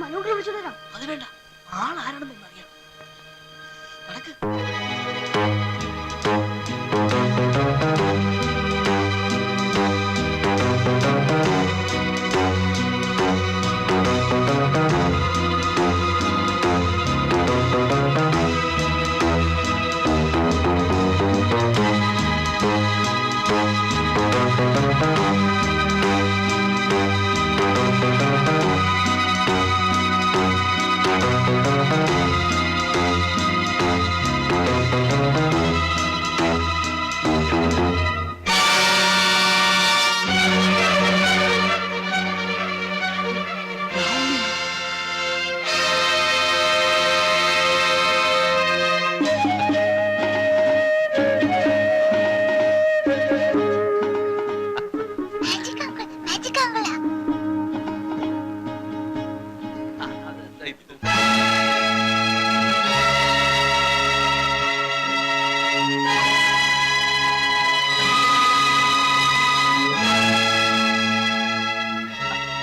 മനോഹര വിളിച്ചു തരാം. അത് വേണ്ട, ആളാരാണെന്നൊന്ന് അറിയാം. നടക്ക്.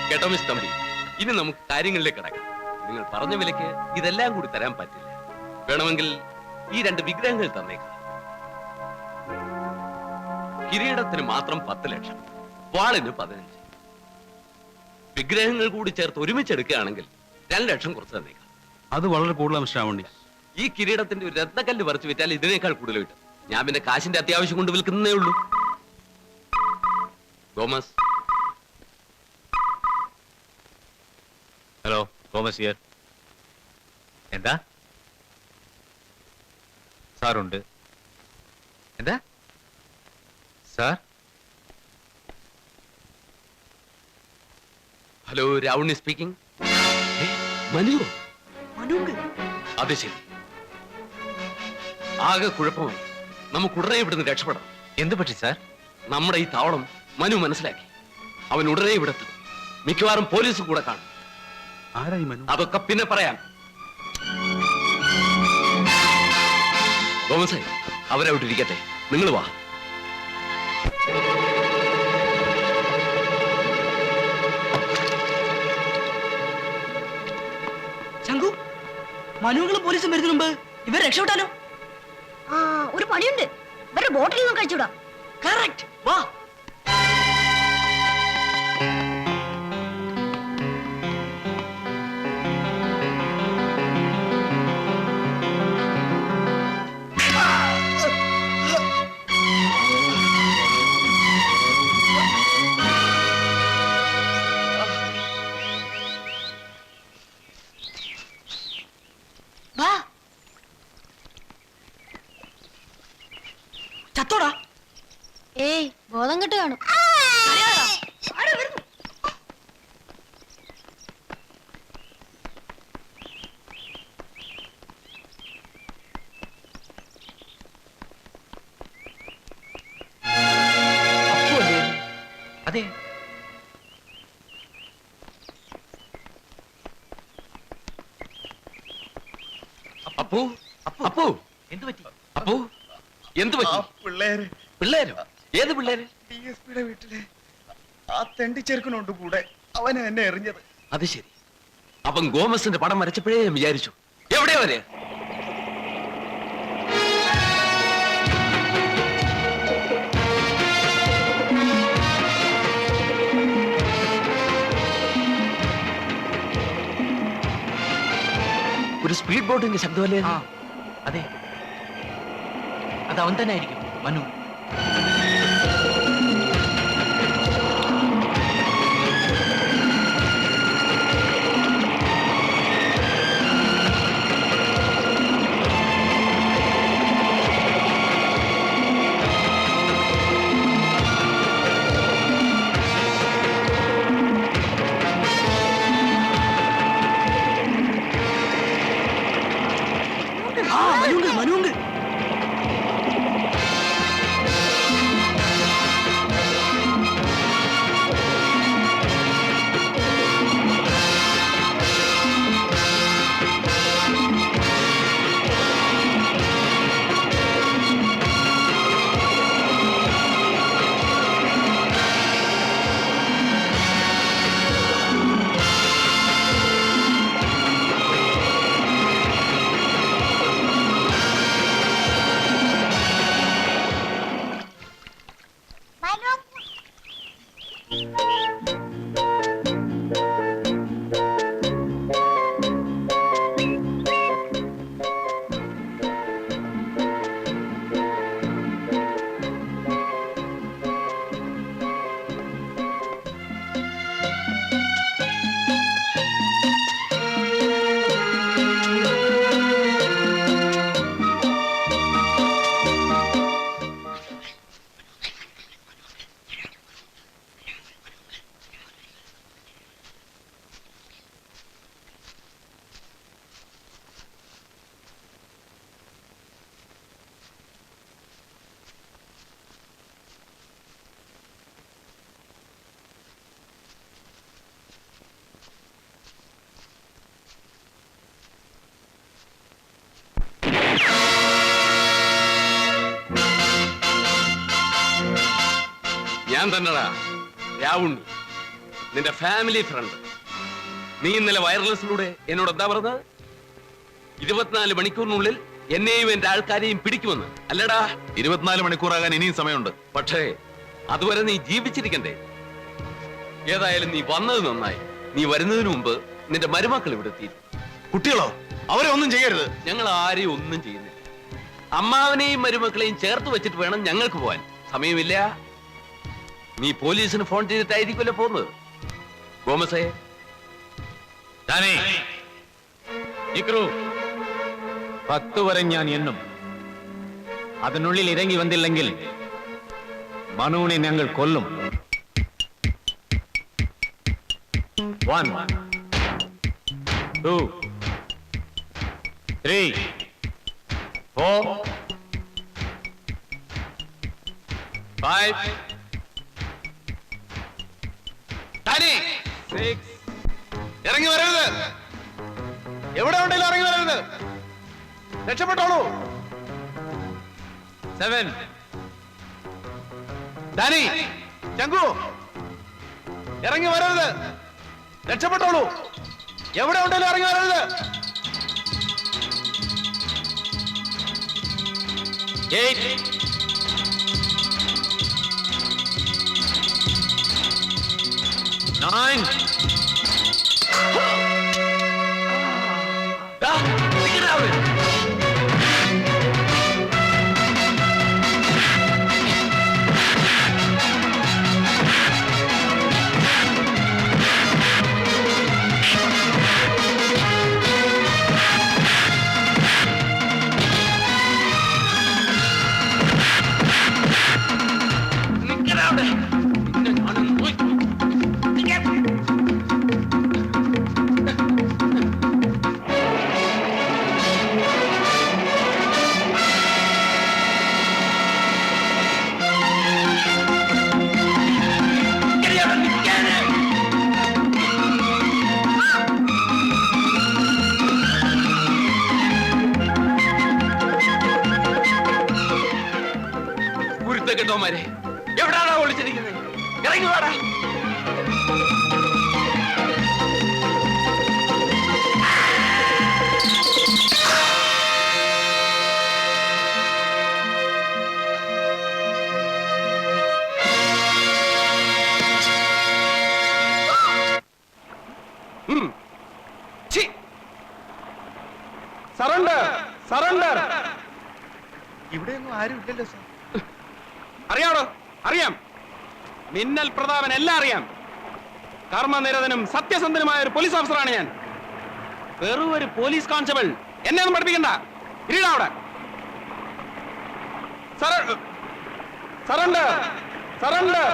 കേട്ടോ മിസ് തമ്പി, ഇനി നമുക്ക് കാര്യങ്ങളിലേക്ക് കിടക്കാം. നിങ്ങൾ പറഞ്ഞ വിലക്ക് ഇതെല്ലാം കൂടി തരാൻ പറ്റില്ല. വേണമെങ്കിൽ ഈ 2 വിഗ്രഹങ്ങൾ തന്നേക്കാം. കിരീടത്തിന് മാത്രം 10 ലക്ഷം, വാളിന് 15. വിഗ്രഹങ്ങൾ കൂടി ചേർത്ത് ഒരുമിച്ചെടുക്കുകയാണെങ്കിൽ 2 ലക്ഷം കുറച്ച് തന്നേക്കാം. അത് വളരെ കൂടുതലാണ് ശ്രാവണി. ഈ കിരീടത്തിന്റെ ഒരു രത്നക്കല്ല് പറിച്ചു വിറ്റാൽ ഇതിനേക്കാൾ കൂടുതൽ കിട്ടും. ഞാൻ പിന്നെ കാശിന്റെ അത്യാവശ്യം കൊണ്ട് വിൽക്കുന്നേ ഉള്ളൂ. തോമസ്. Hello, Thomas here. എന്താ സാറുണ്ട്? എന്താ sir? Hello, Ravunni speaking. Manu? Manohar. അത് ശരി, ആകെ കുഴപ്പമായി. നമുക്ക് ഉടനെ ഇവിടുന്ന് രക്ഷപ്പെടണം. എന്ത് പറ്റി സാർ? നമ്മുടെ ഈ താവളം മനു മനസ്സിലാക്കി. അവൻ ഉടനെ ഇവിടെത്തും. മിക്കവാറും പോലീസ് കൂടെ കാണും. ആരായി മനു? അതൊക്കെ പിന്നെ പറയാം. തോമസേ, അവരവിടെ ഇരിക്കട്ടെ, നിങ്ങൾ വാ. ശംഖു, മനോഹരും പോലീസും വരുന്നതിന് മുമ്പ് ഇവർ രക്ഷപ്പെട്ടാലോ? ആ, ഒരു പണിയുണ്ട്. ഇവരുടെ ബോട്ടിൽ നിന്നും കഴിച്ചുവിടാം. കറക്റ്റ്, വാ. ചത്തോടാ? ഏയ്, ബോധം കെട്ട് കാണും. അതെ, അപ്പു, അപ്പു, എന്തു പറ്റി? അപ്പു, എന്ത് പറ്റി? പിള്ളേരോ? ഏത് പിള്ളേര്? DSPയുടെ വീട്ടിലെ ആ തെണ്ടി ചെറുക്കനുണ്ട് കൂടെ. അവനെ എന്നെ എറിഞ്ഞത്. അത് ശരി. അവൻ ഗോമസിന്റെ പടം വരച്ചപ്പോഴേ ഞാൻ വിചാരിച്ചു. എവിടെയാ വരെ? ഒരു സ്പീഡ് ബോട്ടിന്റെ ശബ്ദമല്ലേ? അതെ, അത് അവൻ തന്നെ ആയിരിക്കും, മനു. ഞാൻ തന്നെടാ രാവുണ്ണി, നിന്റെ ഫാമിലി ഫ്രണ്ട്. നീ ഇന്നലെ വയർലെസ്സിലൂടെ എന്നോട് എന്താ പറഞ്ഞത്? 24 മണിക്കൂറിനുള്ളിൽ എന്നെയും എന്റെ ആൾക്കാരെയും പിടിക്കുമെന്ന് അല്ലടാ? 24 മണിക്കൂറാകാൻ ഇനിയും സമയമുണ്ട്. പക്ഷേ അതുവരെ നീ ജീവിച്ചിരിക്കണ്ടേ? ഏതായാലും നീ വന്നത് നന്നായി. നീ വരുന്നതിന് മുമ്പ് നിന്റെ മരുമക്കൾ ഇവിടെ എത്തി. കുട്ടികളോ? അവരെ ഒന്നും ചെയ്യരുത്. ഞങ്ങൾ ആരെയും ഒന്നും ചെയ്യുന്നില്ല. അമ്മാവനെയും മരുമക്കളെയും ചേർത്ത് വെച്ചിട്ട് വേണം ഞങ്ങൾക്ക് പോവാൻ. സമയമില്ല. നീ പോലീസിന് ഫോൺ ചെയ്തിട്ടായിരിക്കുമല്ലോ പോകുന്നത്. ഗോമസേ, 10 വരെ ഞാൻ എണ്ണും. അതിനുള്ളിൽ ഇറങ്ങി വന്നില്ലെങ്കിൽ മനുവിനെ ഞങ്ങൾ കൊല്ലും. 1 2 3 4 5 6. ഇറങ്ങി വരരുത്. എവിടെ ഉണ്ടെങ്കിലും ഇറങ്ങി വരരുത്. രക്ഷപ്പെട്ടോളൂ. 7. ഡാനി, ചങ്കു, ഇറങ്ങി വരരുത്. രക്ഷപ്പെട്ടോളൂ. എവിടെ ഉണ്ടെങ്കിലും ഇറങ്ങി വരരുത്. 8. 9. കേട്ടോമാരെ, എവിടാണോ ഒളിച്ചിരിക്കുന്നത്? ഇറങ്ങി വാടാ. Surrender, surrender. ഇവിടെയൊന്നും ആരും ഇല്ലല്ലോ സാർ. അറിയാമോ? അറിയാം. മിന്നൽ പ്രതാപൻ എല്ലാം അറിയാം. കർമ്മനിരതനും സത്യസന്ധനുമായ ഒരു പോലീസ് ഓഫീസറാണ് ഞാൻ. വെറും ഒരു പോലീസ് കോൺസ്റ്റബിൾ. എന്നെ ഒന്നും പഠിപ്പിക്കണ്ട. ഇരിടാ അവിടെ. Surrender, surrender.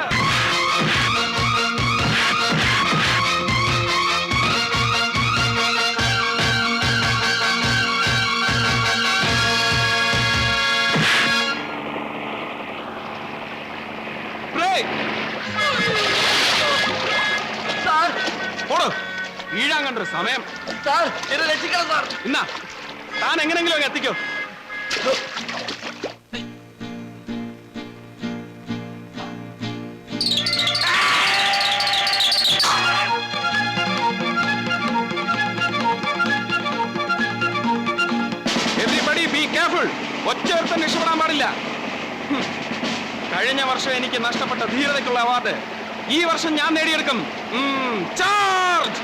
വീഴാൻ കണ്ടൊരു സമയം. ഇന്നാ താൻ എങ്ങനെങ്കിലും അങ്ങ് എത്തിക്കോ. Everybody be careful. ഒറ്റയൊരുത്തൻ രക്ഷപ്പെടാൻ പാടില്ല. കഴിഞ്ഞ വർഷം എനിക്ക് നഷ്ടപ്പെട്ട ധീരതയ്ക്കുള്ള അവാർഡ് ഈ വർഷം ഞാൻ നേടിയെടുക്കും. ചാർജ്!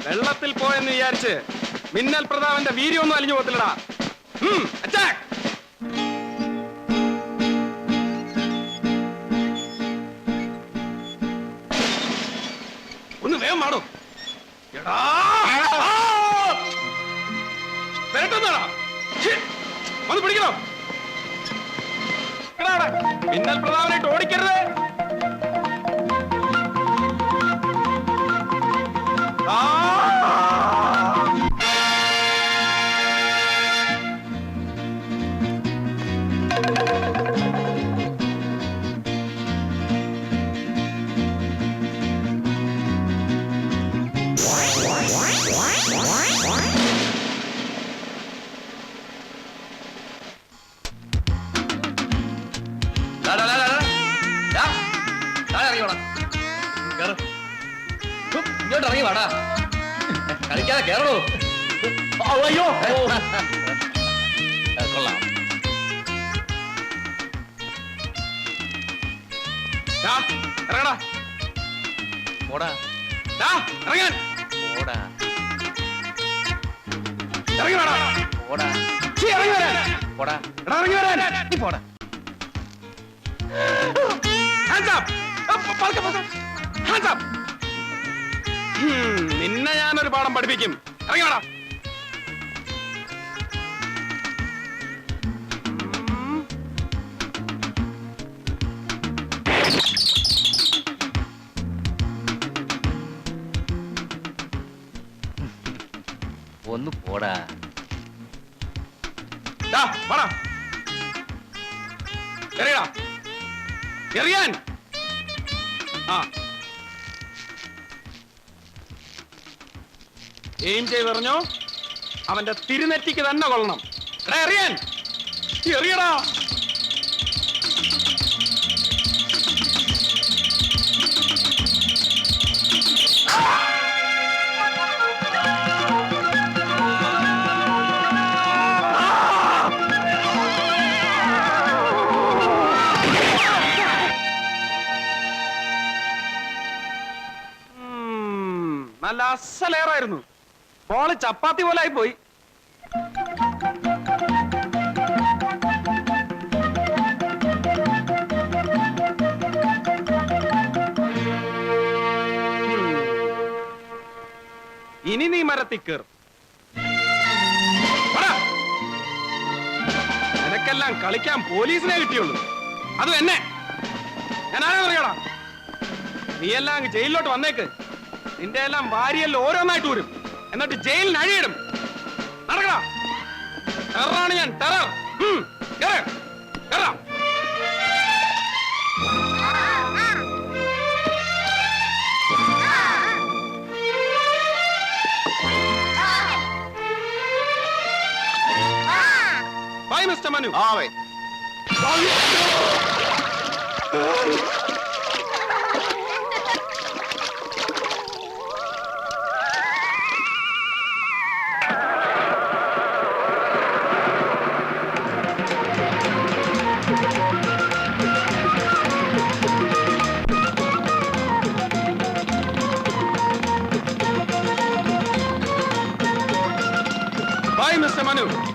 വെള്ളത്തിൽ പോയെന്ന് വിചാരിച്ച് മിന്നൽ പ്രതാപന്റെ വീര്യമൊന്നും അലിഞ്ഞു പോകത്തില്ലടാ. അറ്റാക്ക്! ഒന്ന് വേഗം മാടോ. ഒന്ന് പിടിക്കണോ? മിന്നൽ പ്രതാപനായിട്ട് ഓടിക്കരുത്. ഇങ്ങോട്ട് ഇറങ്ങി വാടാ, കളിക്കാതെ കേറണോ? അയ്യോ കൊള്ളാം. ഇറങ്ങടാ. പോടാ ഇറങ്ങാൻ. പോടാ ഇറങ്ങി വേടാ. പോടാ ഇറങ്ങി വരാൻ. പോടാ ഇറങ്ങി വരാൻ. നീ പോടാ. Hands up! Hands up! നിന്നെ ഞാനൊരു പാഠം പഠിപ്പിക്കും. ഇറങ്ങി വേടാ. ഒന്ന് പോടാ. വാടാ. എറിയടാ. എറിയാൻ. എയിം ചെയ്ത് എറിഞ്ഞോ, അവന്റെ തിരുനെറ്റിക്ക് തന്നെ കൊള്ളണം. എടാ എറിയാൻ. എറിയടാ. നല്ല അസലേറായിരുന്നു. ബോള് ചപ്പാത്തി പോലെ ആയി പോയി. ഇനി നീ മരത്തിൽ കയറും. നിനക്കെല്ലാം കളിക്കാൻ പോലീസിനെ കിട്ടിയുള്ളൂ, അതും എന്നെ. ഞാൻ ആരാ പറയടാ. നീ എല്ലാം അങ്ങ് ജയിലിലോട്ട് വന്നേക്ക്. നിന്റെ എല്ലാം വാരിയെല്ലാം ഓരോന്നായിട്ട് വരും, എന്നിട്ട് ജയിലിന് അഴിയിടും. നടക്കടാ. ടെററാണ് ഞാൻ, terror. Bye mister Manu. Bye, Mr. Manu.